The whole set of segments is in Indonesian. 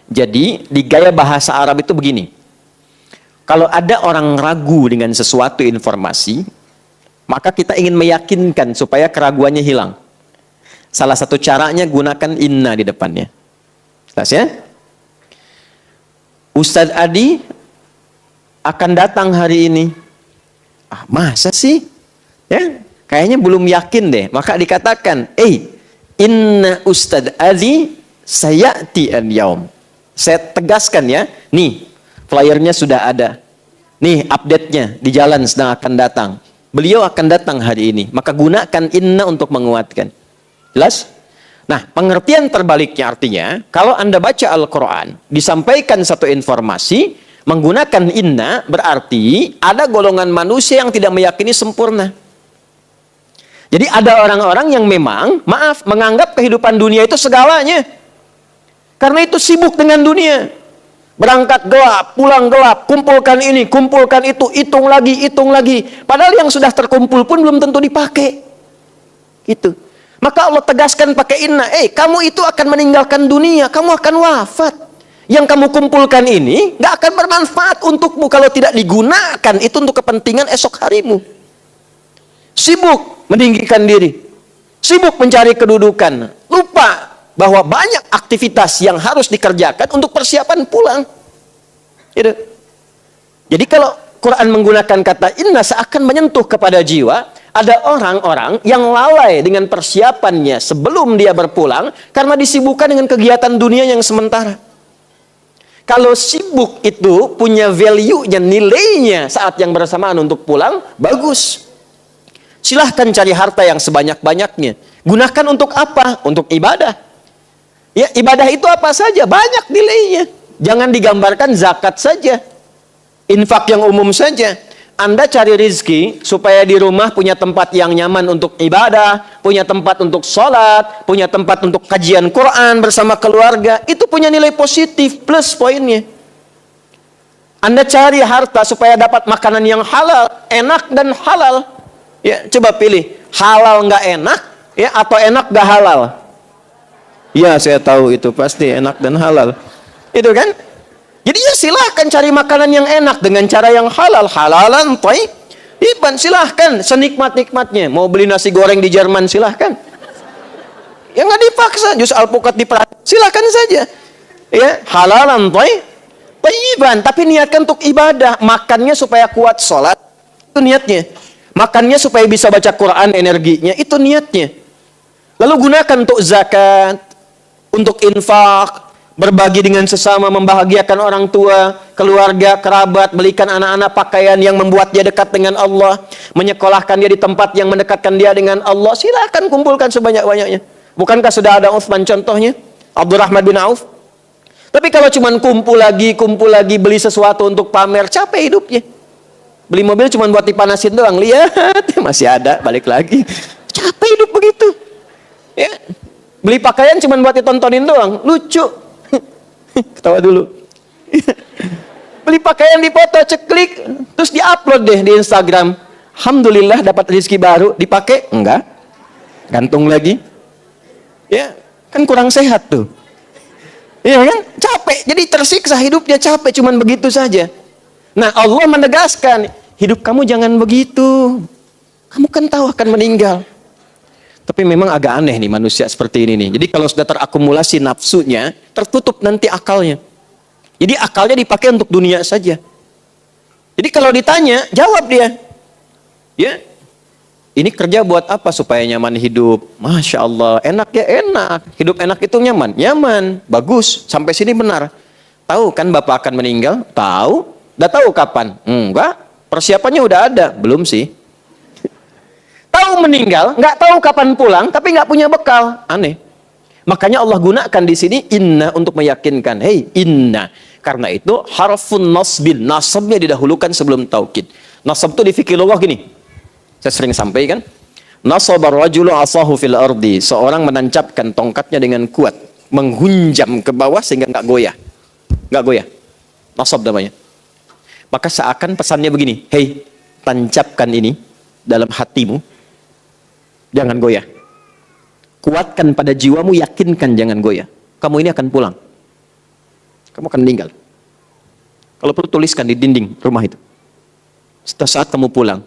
Jadi di gaya bahasa Arab itu begini. Kalau ada orang ragu dengan sesuatu informasi, maka kita ingin meyakinkan supaya keraguannya hilang. Salah satu caranya gunakan inna di depannya. Jelas ya? Ustadz Adi akan datang hari ini. Ah, masa sih? Ya, kayaknya belum yakin deh. Maka dikatakan, inna Ustadz Adi sayati al-yaum. Saya tegaskan ya, nih flyernya sudah ada. Nih update-nya di jalan sedang akan datang. Beliau akan datang hari ini. Maka gunakan inna untuk menguatkan. Jelas? Nah, pengertian terbaliknya artinya, kalau Anda baca Al-Quran, disampaikan satu informasi, menggunakan inna, berarti ada golongan manusia yang tidak meyakini sempurna. Jadi ada orang-orang yang memang, menganggap kehidupan dunia itu segalanya. Karena itu sibuk dengan dunia. Berangkat gelap, pulang gelap, kumpulkan ini, kumpulkan itu, hitung lagi. Padahal yang sudah terkumpul pun belum tentu dipakai. Gitu. Maka Allah tegaskan pakai inna, kamu itu akan meninggalkan dunia, kamu akan wafat. Yang kamu kumpulkan ini nggak akan bermanfaat untukmu kalau tidak digunakan itu untuk kepentingan esok harimu. Sibuk meninggikan diri, sibuk mencari kedudukan, lupa bahwa banyak aktivitas yang harus dikerjakan untuk persiapan pulang. Gitu. Jadi kalau Quran menggunakan kata inna seakan menyentuh kepada jiwa. Ada orang-orang yang lalai dengan persiapannya sebelum dia berpulang karena disibukkan dengan kegiatan dunia yang sementara. Kalau sibuk itu punya value-nya, nilainya saat yang bersamaan untuk pulang, bagus. Silahkan cari harta yang sebanyak-banyaknya. Gunakan untuk apa? Untuk ibadah. Ya, ibadah itu apa saja? Banyak nilainya. Jangan digambarkan zakat saja. Infak yang umum saja. Anda cari rizki supaya di rumah punya tempat yang nyaman untuk ibadah, punya tempat untuk sholat, punya tempat untuk kajian Quran bersama keluarga. Itu punya nilai positif, plus poinnya. Anda cari harta supaya dapat makanan yang halal, enak dan halal. Ya, coba pilih, halal nggak enak, ya atau enak nggak halal? Ya, saya tahu itu pasti enak dan halal. Itu kan? Jadi ya silahkan cari makanan yang enak dengan cara yang halal, halalan, thayyiban, silahkan senikmat-nikmatnya. Mau beli nasi goreng di Jerman silahkan. Ya nggak dipaksa, jus alpukat diperhatikan, silahkan saja. Ya halalan, thayyiban, tapi niatkan untuk ibadah. Makannya supaya kuat sholat, itu niatnya. Makannya supaya bisa baca Quran, energinya, itu niatnya. Lalu gunakan untuk zakat, untuk infak, berbagi dengan sesama, membahagiakan orang tua, keluarga, kerabat, belikan anak-anak pakaian yang membuat dia dekat dengan Allah, menyekolahkan dia di tempat yang mendekatkan dia dengan Allah. Silakan kumpulkan sebanyak-banyaknya. Bukankah sudah ada Utsman contohnya? Abdurrahman bin Auf. Tapi kalau cuma kumpul lagi, beli sesuatu untuk pamer, capek hidupnya. Beli mobil cuma buat dipanasin doang, lihat masih ada, balik lagi. Capek hidup begitu. Ya. Beli pakaian cuma buat ditontonin doang, lucu. Ketawa dulu. Beli pakaian dipoto, ceklik, terus diupload deh di Instagram. Alhamdulillah dapat rezeki baru, dipakai? Enggak. Gantung lagi. Ya, kan kurang sehat tuh. Iya kan? Capek, jadi tersiksa hidupnya, capek cuman begitu saja. Nah, Allah menegaskan, hidup kamu jangan begitu. Kamu kan tahu akan meninggal. Tapi memang agak aneh nih manusia seperti ini nih. Jadi kalau sudah terakumulasi nafsunya, tertutup nanti akalnya. Jadi akalnya dipakai untuk dunia saja. Jadi kalau ditanya, jawab dia. Ya, ini kerja buat apa supaya nyaman hidup? Masya Allah, enak ya enak. Hidup enak itu nyaman? Nyaman, bagus. Sampai sini benar. Tahu kan Bapak akan meninggal? Tahu. Udah tahu kapan? Enggak. Persiapannya udah ada? Belum sih. Tahu meninggal, nggak tahu kapan pulang, tapi nggak punya bekal. Aneh. Makanya Allah gunakan di sini inna untuk meyakinkan. Hei, inna. Karena itu harfun nasbin. Nasabnya didahulukan sebelum taukid. Nasab itu di fikih lughah gini. Saya sering sampaikan. Nasabar rajulu asahu fil ardi. Seorang menancapkan tongkatnya dengan kuat, menghunjam ke bawah sehingga nggak goyah. Nggak goyah. Nasab namanya. Maka seakan pesannya begini. Hei, tancapkan ini dalam hatimu. Jangan goyah. Kuatkan pada jiwamu, yakinkan jangan goyah. Kamu ini akan pulang. Kamu akan meninggal. Kalau perlu tuliskan di dinding rumah itu. Setelah saat kamu pulang,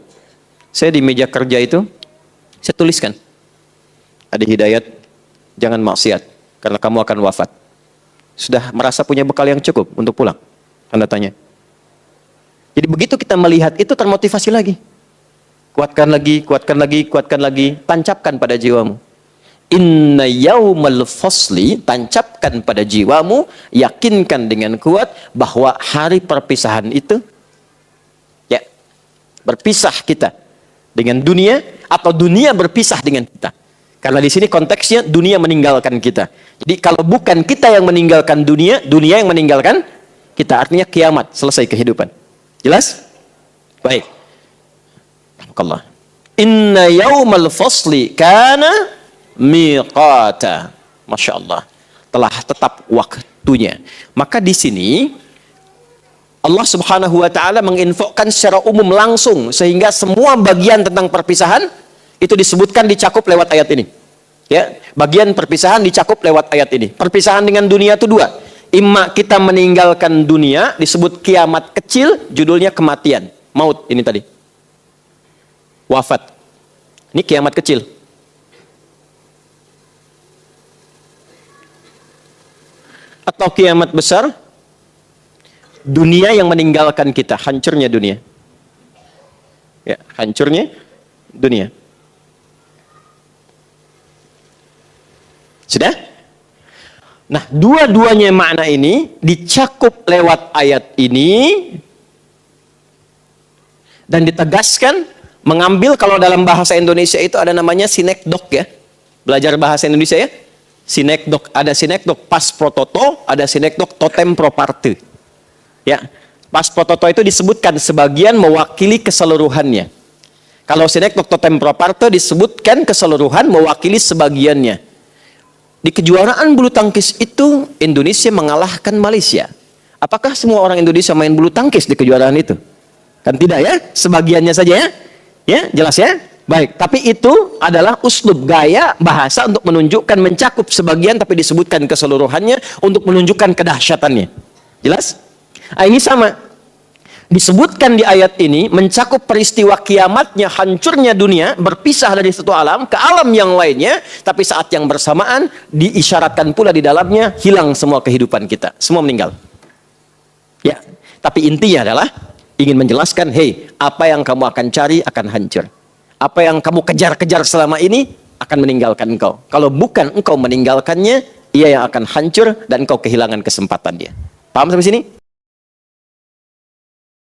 saya di meja kerja itu, saya tuliskan. Ada hidayat, jangan maksiat, karena kamu akan wafat. Sudah merasa punya bekal yang cukup untuk pulang? Tanda tanya. Jadi begitu kita melihat itu termotivasi lagi. Kuatkan lagi, kuatkan lagi, kuatkan lagi. Tancapkan pada jiwamu. Inna yaumal fasli, tancapkan pada jiwamu, yakinkan dengan kuat bahwa hari perpisahan itu, ya, berpisah kita dengan dunia atau dunia berpisah dengan kita. Karena di sini konteksnya dunia meninggalkan kita. Jadi kalau bukan kita yang meninggalkan dunia, dunia yang meninggalkan kita. Artinya kiamat, selesai kehidupan. Jelas? Baik. Allah. Inna yaumal fasli kana miqata. Masya Allah. Telah tetap waktunya. Maka di sini Allah Subhanahu wa taala menginfokan secara umum langsung sehingga semua bagian tentang perpisahan itu disebutkan, dicakup lewat ayat ini. Ya, bagian perpisahan dicakup lewat ayat ini. Perpisahan dengan dunia itu dua. Imma kita meninggalkan dunia, disebut kiamat kecil, judulnya kematian. Maut ini tadi. Wafat. Ini kiamat kecil. Atau kiamat besar, dunia yang meninggalkan kita, hancurnya dunia. Ya, hancurnya dunia. Sudah? Nah, dua-duanya makna ini dicakup lewat ayat ini dan ditegaskan, mengambil, kalau dalam bahasa Indonesia itu ada namanya sinekdok ya. Belajar bahasa Indonesia ya. Sinekdok, ada sinekdok pas prototo, ada sinekdok totem pro parte. Ya, pas prototo itu disebutkan sebagian mewakili keseluruhannya. Kalau sinekdok totem pro parte disebutkan keseluruhan mewakili sebagiannya. Di kejuaraan bulu tangkis itu Indonesia mengalahkan Malaysia. Apakah semua orang Indonesia main bulu tangkis di kejuaraan itu? Kan tidak ya, sebagiannya saja ya. Ya, jelas ya? Baik, tapi itu adalah uslub, gaya bahasa untuk menunjukkan, mencakup sebagian tapi disebutkan keseluruhannya untuk menunjukkan kedahsyatannya. Jelas? Nah, ini sama. Disebutkan di ayat ini mencakup peristiwa kiamatnya, hancurnya dunia, berpisah dari satu alam ke alam yang lainnya, tapi saat yang bersamaan diisyaratkan pula di dalamnya hilang semua kehidupan kita, semua meninggal. Ya, tapi intinya adalah ingin menjelaskan, hey, apa yang kamu akan cari akan hancur. Apa yang kamu kejar-kejar selama ini akan meninggalkan engkau. Kalau bukan engkau meninggalkannya, ia yang akan hancur dan engkau kehilangan kesempatan dia. Paham sampai sini?